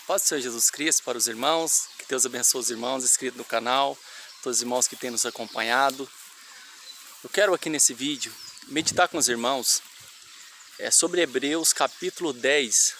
Paz do Senhor Jesus Cristo para os irmãos, que Deus abençoe os irmãos inscritos no canal, todos os irmãos que têm nos acompanhado. Eu quero aqui nesse vídeo meditar com os irmãos sobre Hebreus capítulo 10,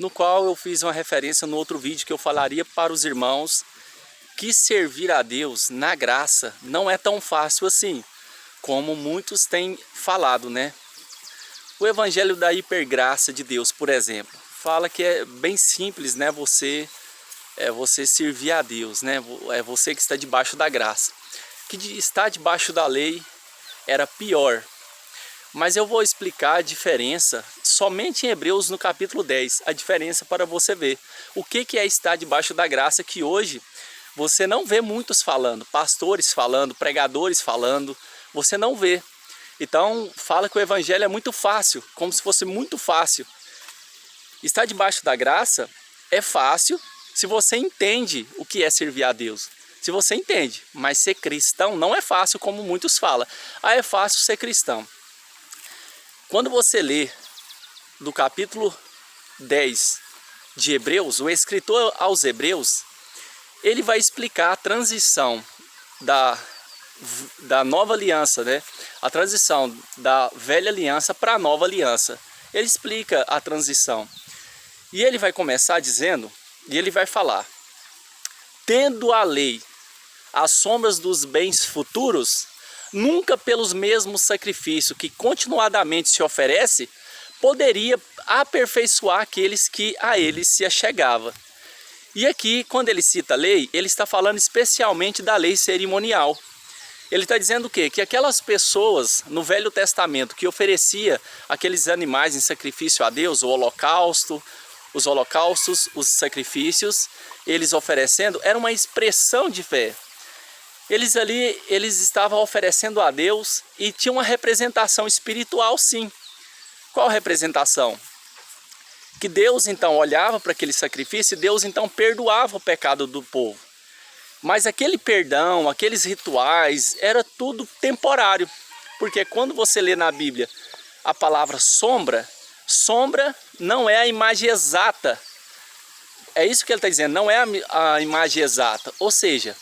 no qual eu fiz uma referência no outro vídeo que eu falaria para os irmãos que servir a Deus na graça não é tão fácil assim, como muitos têm falado, né? O evangelho da hipergraça de Deus, por exemplo, fala que é bem simples, né? Você servir a Deus, né? É você que está debaixo da graça. Que estar debaixo da lei era pior. Mas eu vou explicar a diferença somente em Hebreus no capítulo 10, a diferença para você ver. O que é estar debaixo da graça que hoje você não vê muitos falando, pastores falando, pregadores falando, você não vê. Então fala que o evangelho é muito fácil, como se fosse muito fácil. Estar debaixo da graça é fácil se você entende o que é servir a Deus. Se você entende, mas ser cristão não é fácil como muitos falam. Ah, é fácil ser cristão. Quando você lê do capítulo 10 de Hebreus, o escritor aos Hebreus, ele vai explicar a transição da nova aliança, né? A transição da velha aliança para a nova aliança. Ele explica a transição. E ele vai começar dizendo, e ele vai falar: tendo a lei as sombras dos bens futuros, nunca pelos mesmos sacrifícios que continuadamente se oferece, poderia aperfeiçoar aqueles que a ele se achegava. E aqui, quando ele cita a lei, ele está falando especialmente da lei cerimonial. Ele está dizendo o quê? Que aquelas pessoas no Velho Testamento que oferecia aqueles animais em sacrifício a Deus, o holocausto, os holocaustos, os sacrifícios, eles oferecendo, era uma expressão de fé. Eles estavam oferecendo a Deus e tinha uma representação espiritual, sim. Qual representação? Que Deus então olhava para aquele sacrifício e Deus então perdoava o pecado do povo. Mas aquele perdão, aqueles rituais, era tudo temporário. Porque quando você lê na Bíblia a palavra sombra, sombra não é a imagem exata. É isso que ele está dizendo, não é a imagem exata. Ou seja,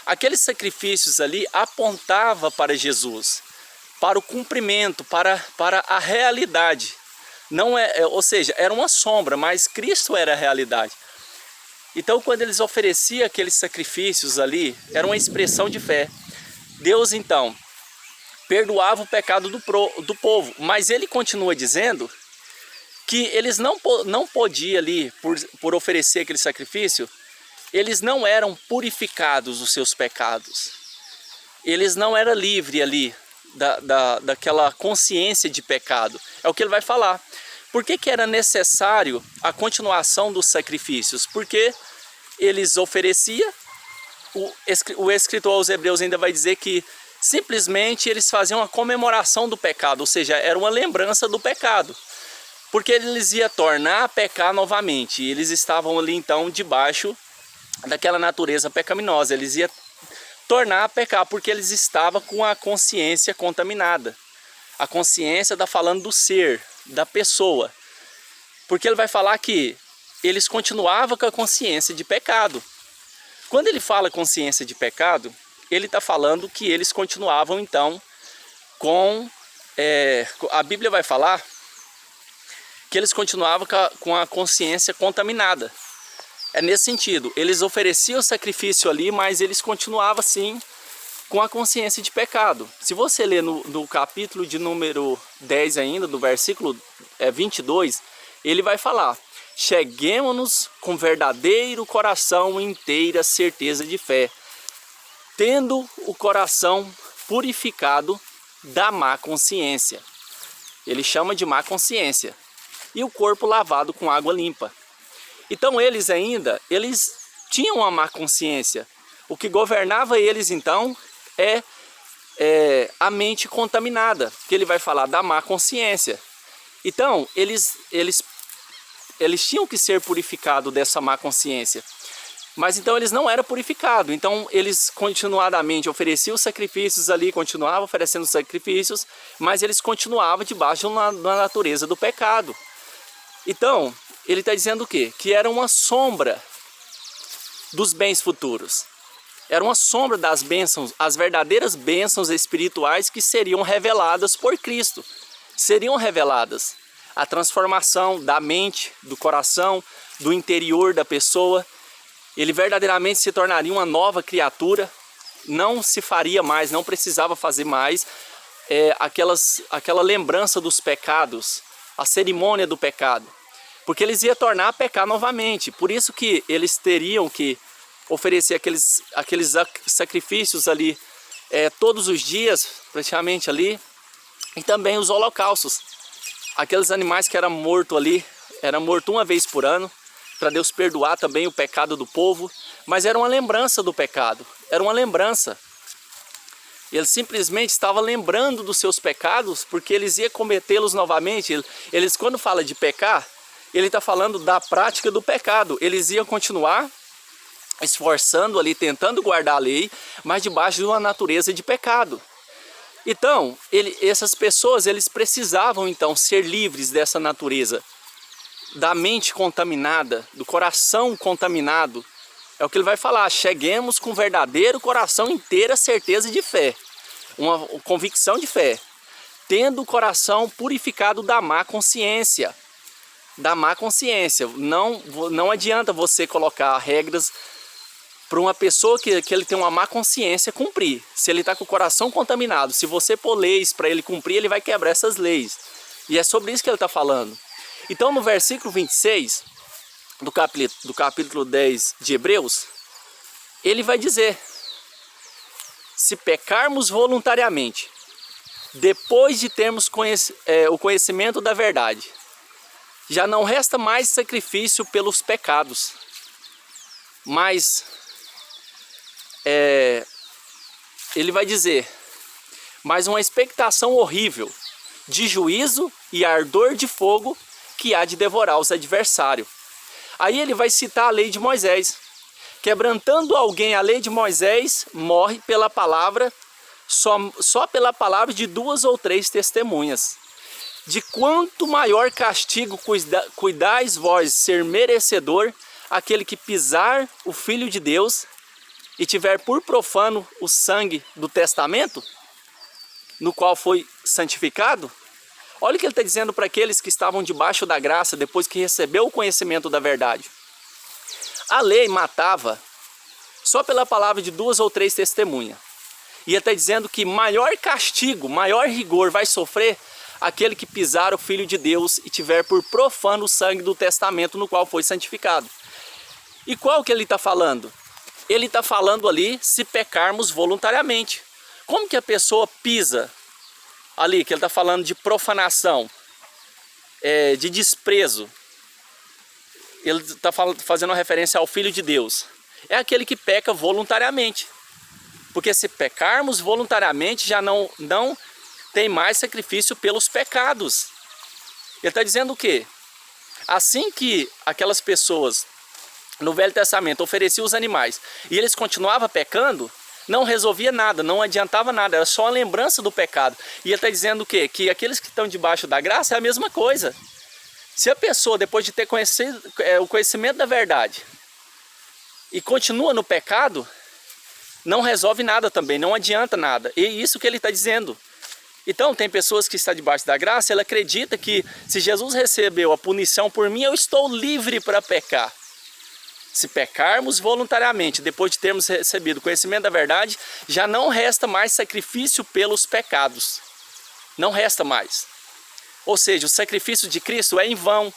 aqueles sacrifícios ali apontavam para Jesus, para o cumprimento, para a realidade. Não ou seja, era uma sombra, mas Cristo era a realidade. Então, quando eles ofereciam aqueles sacrifícios ali, era uma expressão de fé. Deus, então, perdoava o pecado do povo, mas ele continua dizendo que eles não podiam ali, por oferecer aquele sacrifício, eles não eram purificados dos seus pecados. Eles não eram livres ali daquela consciência de pecado. É o que ele vai falar. Por que era necessário a continuação dos sacrifícios? Porque eles ofereciam, o escritor aos Hebreus ainda vai dizer que simplesmente eles faziam uma comemoração do pecado, ou seja, era uma lembrança do pecado. Porque eles iam tornar a pecar novamente. E eles estavam ali então debaixo daquela natureza pecaminosa. Eles iam tornar a pecar porque eles estavam com a consciência contaminada. A consciência está falando do ser, da pessoa. Porque ele vai falar que eles continuavam com a consciência de pecado. Quando ele fala consciência de pecado, ele está falando que eles continuavam então com... a Bíblia vai falar que eles continuavam com a consciência contaminada. É nesse sentido, eles ofereciam o sacrifício ali, mas eles continuavam sim com a consciência de pecado. Se você ler no capítulo de número 10 ainda, do versículo 22, ele vai falar: cheguemo-nos com verdadeiro coração e inteira certeza de fé, tendo o coração purificado da má consciência. Ele chama de má consciência. E o corpo lavado com água limpa. Então eles tinham uma má consciência. O que governava eles então é a mente contaminada, que ele vai falar da má consciência. Então eles tinham que ser purificados dessa má consciência. Mas então eles não eram purificados. Então eles continuadamente ofereciam sacrifícios ali, continuavam oferecendo sacrifícios, mas eles continuavam debaixo da natureza do pecado. Então, ele está dizendo o quê? Que era uma sombra dos bens futuros. Era uma sombra das bênçãos, as verdadeiras bênçãos espirituais que seriam reveladas por Cristo. Seriam reveladas. A transformação da mente, do coração, do interior da pessoa. Ele verdadeiramente se tornaria uma nova criatura. Não se faria mais, não precisava fazer mais aquela lembrança dos pecados, a cerimônia do pecado. Porque eles iam tornar a pecar novamente. Por isso que eles teriam que oferecer aqueles sacrifícios ali todos os dias, praticamente ali. E também os holocaustos. Aqueles animais que eram mortos ali, eram mortos uma vez por ano, para Deus perdoar também o pecado do povo. Mas era uma lembrança do pecado, era uma lembrança. Ele simplesmente estava lembrando dos seus pecados, porque eles iam cometê-los novamente. Eles, quando fala de pecar, ele está falando da prática do pecado. Eles iam continuar esforçando ali, tentando guardar a lei, mas debaixo de uma natureza de pecado. Então, essas pessoas, eles precisavam então ser livres dessa natureza, da mente contaminada, do coração contaminado. É o que ele vai falar: cheguemos com verdadeiro coração, inteira certeza de fé, uma convicção de fé, tendo o coração purificado da má consciência. Da má consciência. Não adianta você colocar regras para uma pessoa que ele tem uma má consciência cumprir. Se ele está com o coração contaminado, se você pôr leis para ele cumprir, ele vai quebrar essas leis. E é sobre isso que ele está falando. Então no versículo 26 do capítulo 10 de Hebreus, ele vai dizer: se pecarmos voluntariamente, depois de termos o conhecimento da verdade, já não resta mais sacrifício pelos pecados, mas ele vai dizer, mas uma expectação horrível de juízo e ardor de fogo que há de devorar os adversários. Aí ele vai citar a lei de Moisés. Quebrantando alguém a lei de Moisés, morre pela palavra, só pela palavra de 2 ou 3 testemunhas. De quanto maior castigo cuidais vós ser merecedor aquele que pisar o Filho de Deus e tiver por profano o sangue do testamento, no qual foi santificado? Olha o que ele está dizendo para aqueles que estavam debaixo da graça, depois que recebeu o conhecimento da verdade. A lei matava só pela palavra de 2 ou 3 testemunhas. E ele está dizendo que maior castigo, maior rigor vai sofrer aquele que pisar o Filho de Deus e tiver por profano o sangue do testamento no qual foi santificado. E qual que ele está falando? Ele está falando ali se pecarmos voluntariamente. Como que a pessoa pisa ali, que ele está falando de profanação, de desprezo? Ele está fazendo uma referência ao Filho de Deus. É aquele que peca voluntariamente. Porque se pecarmos voluntariamente, já não tem mais sacrifício pelos pecados. Ele está dizendo o quê? Assim que aquelas pessoas no Velho Testamento ofereciam os animais e eles continuavam pecando, não resolvia nada, não adiantava nada, era só a lembrança do pecado. E ele está dizendo o quê? Que aqueles que estão debaixo da graça é a mesma coisa. Se a pessoa, depois de ter conhecido o conhecimento da verdade e continua no pecado, não resolve nada também, não adianta nada. E isso que ele está dizendo. Então tem pessoas que estão debaixo da graça, ela acredita que se Jesus recebeu a punição por mim, eu estou livre para pecar. Se pecarmos voluntariamente, depois de termos recebido o conhecimento da verdade, já não resta mais sacrifício pelos pecados. Não resta mais. Ou seja, o sacrifício de Cristo é em vão.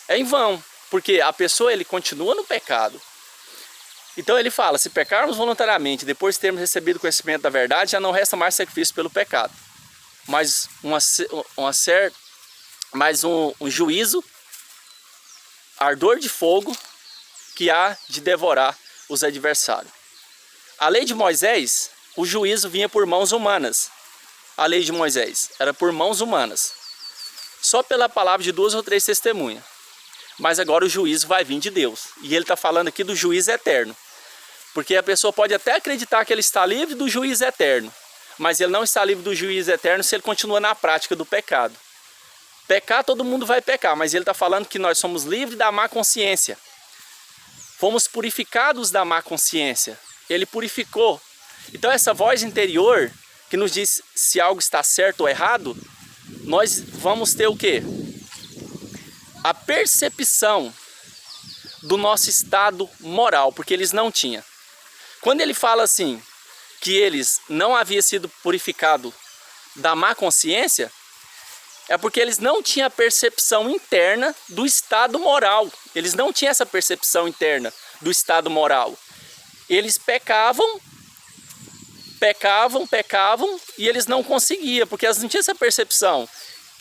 É em vão, porque a pessoa ele continua no pecado. Então ele fala, se pecarmos voluntariamente, depois de termos recebido o conhecimento da verdade, já não resta mais sacrifício pelo pecado. Mas um juízo, ardor de fogo, que há de devorar os adversários. A lei de Moisés, o juízo vinha por mãos humanas. A lei de Moisés era por mãos humanas. Só pela palavra de 2 ou 3 testemunhas. Mas agora o juízo vai vir de Deus. E ele está falando aqui do juízo eterno. Porque a pessoa pode até acreditar que ele está livre do juízo eterno. Mas ele não está livre do juízo eterno se ele continua na prática do pecado. Pecar, todo mundo vai pecar, mas ele está falando que nós somos livres da má consciência. Fomos purificados da má consciência. Ele purificou. Então essa voz interior que nos diz se algo está certo ou errado, nós vamos ter o quê? A percepção do nosso estado moral, porque eles não tinham. Quando ele fala assim, que eles não haviam sido purificados da má consciência, é porque eles não tinham a percepção interna do estado moral. Eles não tinham essa percepção interna do estado moral. Eles pecavam, e eles não conseguiam, porque eles não tinham essa percepção.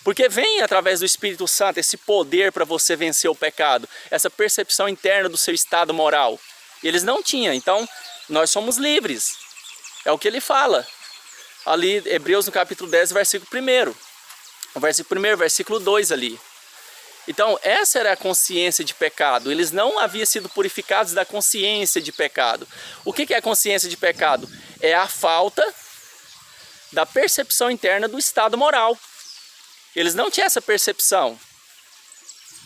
Porque vem através do Espírito Santo esse poder para você vencer o pecado, essa percepção interna do seu estado moral. Eles não tinham, então nós somos livres. É o que ele fala. Ali, Hebreus no capítulo 10, versículo 1. O versículo 1, versículo 2 ali. Então, essa era a consciência de pecado. Eles não haviam sido purificados da consciência de pecado. O que é a consciência de pecado? É a falta da percepção interna do estado moral. Eles não tinham essa percepção.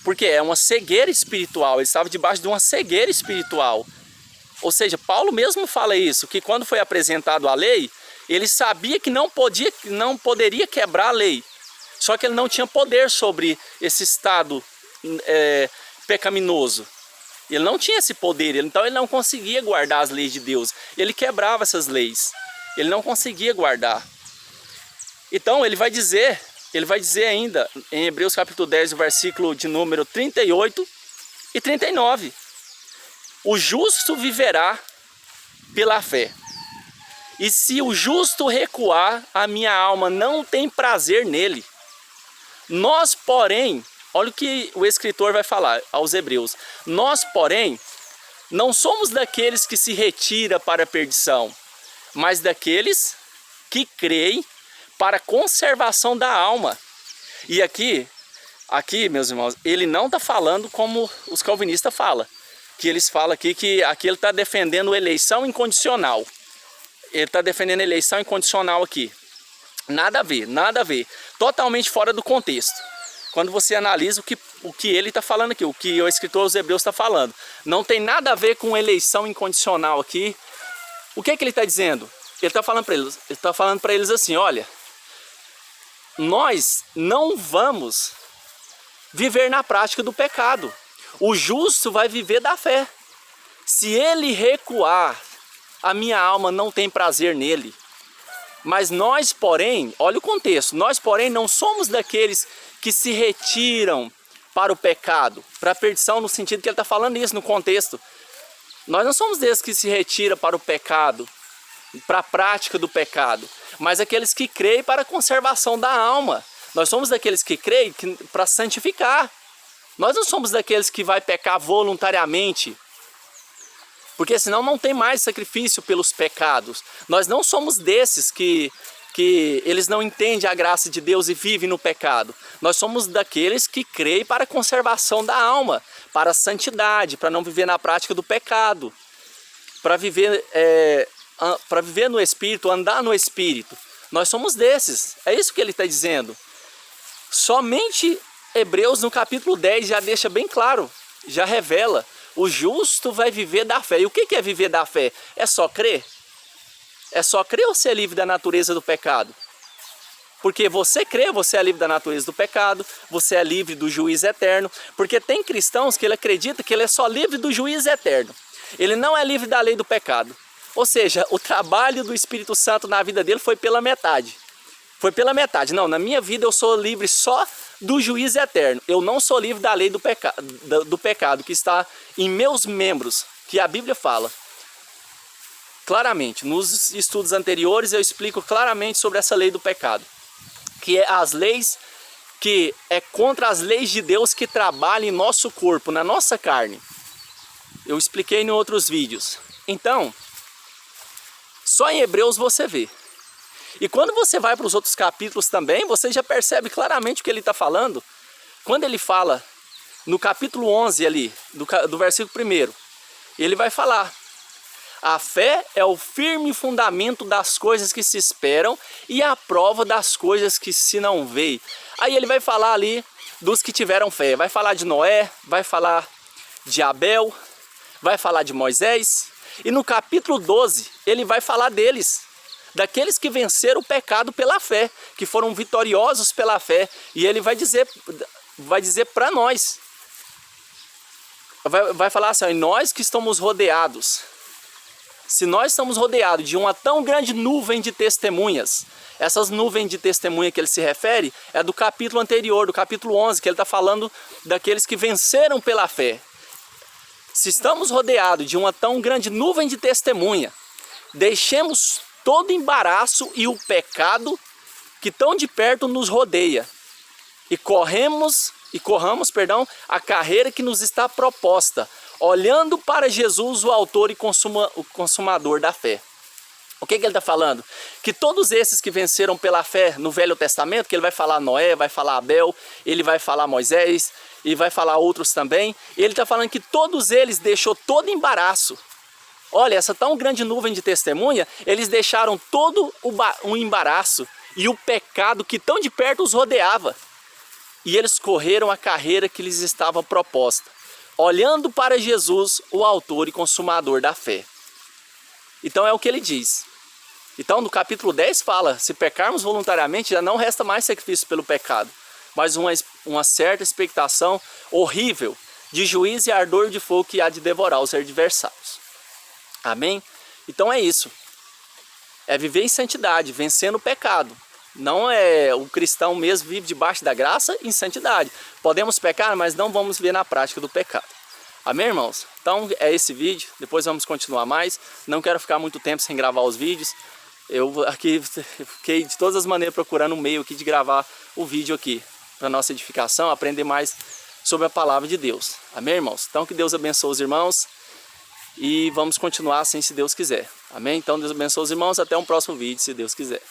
Porque é uma cegueira espiritual. Eles estavam debaixo de uma cegueira espiritual. Ou seja, Paulo mesmo fala isso, que quando foi apresentado a lei, ele sabia que não poderia quebrar a lei. Só que ele não tinha poder sobre esse estado pecaminoso. Ele não tinha esse poder, então ele não conseguia guardar as leis de Deus. Ele quebrava essas leis. Ele não conseguia guardar. Então ele vai dizer ainda em Hebreus capítulo 10, o versículo de número 38 e 39. O justo viverá pela fé. E se o justo recuar, a minha alma não tem prazer nele. Nós, porém, olha o que o escritor vai falar aos hebreus. Nós, porém, não somos daqueles que se retira para a perdição, mas daqueles que creem para a conservação da alma. E aqui, meus irmãos, ele não está falando como os calvinistas falam. Que eles falam aqui que aqui ele está defendendo eleição incondicional. Ele está defendendo eleição incondicional aqui. Nada a ver, nada a ver. Totalmente fora do contexto. Quando você analisa o que ele está falando aqui, o que o escritor dos Hebreus está falando. Não tem nada a ver com eleição incondicional aqui. O que ele está dizendo? Ele está falando para eles assim, olha, nós não vamos viver na prática do pecado. O justo vai viver da fé. Se ele recuar, a minha alma não tem prazer nele. Mas nós, porém, olha o contexto, nós, porém, não somos daqueles que se retiram para o pecado, para a perdição, no sentido que ele está falando isso no contexto. Nós não somos desses que se retiram para o pecado, para a prática do pecado, mas aqueles que creem para a conservação da alma. Nós somos daqueles que creem para santificar. Nós não somos daqueles que vai pecar voluntariamente, porque senão não tem mais sacrifício pelos pecados. Nós não somos desses que eles não entendem a graça de Deus e vivem no pecado. Nós somos daqueles que creem para a conservação da alma, para a santidade, para não viver na prática do pecado, para viver no Espírito, andar no Espírito. Nós somos desses, é isso que ele está dizendo. Somente Hebreus no capítulo 10 já deixa bem claro, já revela. O justo vai viver da fé. E o que é viver da fé? É só crer? É só crer ou ser livre da natureza do pecado? Porque você crê, você é livre da natureza do pecado, você é livre do juízo eterno. Porque tem cristãos que ele acredita que ele é só livre do juízo eterno. Ele não é livre da lei do pecado. Ou seja, o trabalho do Espírito Santo na vida dele foi pela metade. Foi pela metade. Não, na minha vida eu sou livre só do juízo eterno. Eu não sou livre da lei do pecado que está em meus membros, que a Bíblia fala claramente. Nos estudos anteriores eu explico claramente sobre essa lei do pecado, que é as leis que é contra as leis de Deus que trabalham em nosso corpo, na nossa carne. Eu expliquei em outros vídeos. Então, só em Hebreus você vê. E quando você vai para os outros capítulos também, você já percebe claramente o que ele está falando. Quando ele fala no capítulo 11 ali, do versículo 1, ele vai falar: A fé é o firme fundamento das coisas que se esperam e a prova das coisas que se não veem. Aí ele vai falar ali dos que tiveram fé. Vai falar de Noé, vai falar de Abel, vai falar de Moisés. E no capítulo 12 ele vai falar deles, daqueles que venceram o pecado pela fé, que foram vitoriosos pela fé. E ele vai dizer para nós, vai falar assim, nós que estamos rodeados, se nós estamos rodeados de uma tão grande nuvem de testemunhas, essas nuvens de testemunha que ele se refere é do capítulo anterior, do capítulo 11, que ele está falando daqueles que venceram pela fé. Se estamos rodeados de uma tão grande nuvem de testemunha, deixemos todo embaraço e o pecado que tão de perto nos rodeia e corramos a carreira que nos está proposta, olhando para Jesus, o autor e consumador da fé. O que ele está falando? Que todos esses que venceram pela fé no Velho Testamento, que ele vai falar Noé, vai falar Abel, ele vai falar Moisés e vai falar outros também, ele está falando que todos eles deixou todo embaraço. Olha, essa tão grande nuvem de testemunha, eles deixaram todo o embaraço e o pecado que tão de perto os rodeava. E eles correram a carreira que lhes estava proposta, olhando para Jesus, o autor e consumador da fé. Então é o que ele diz. Então no capítulo 10 fala, se pecarmos voluntariamente, já não resta mais sacrifício pelo pecado, mas uma certa expectação horrível de juízo e ardor de fogo que há de devorar os adversários. Amém? Então é isso. É viver em santidade, vencendo o pecado. Não é o cristão mesmo vive debaixo da graça em santidade. Podemos pecar, mas não vamos viver na prática do pecado. Amém, irmãos? Então é esse vídeo, depois vamos continuar mais. Não quero ficar muito tempo sem gravar os vídeos. Eu aqui fiquei de todas as maneiras procurando um meio aqui de gravar o vídeo aqui, para nossa edificação, aprender mais sobre a palavra de Deus. Amém, irmãos? Então que Deus abençoe os irmãos e vamos continuar assim se Deus quiser. Amém? Então Deus abençoe os irmãos, até um próximo vídeo, se Deus quiser.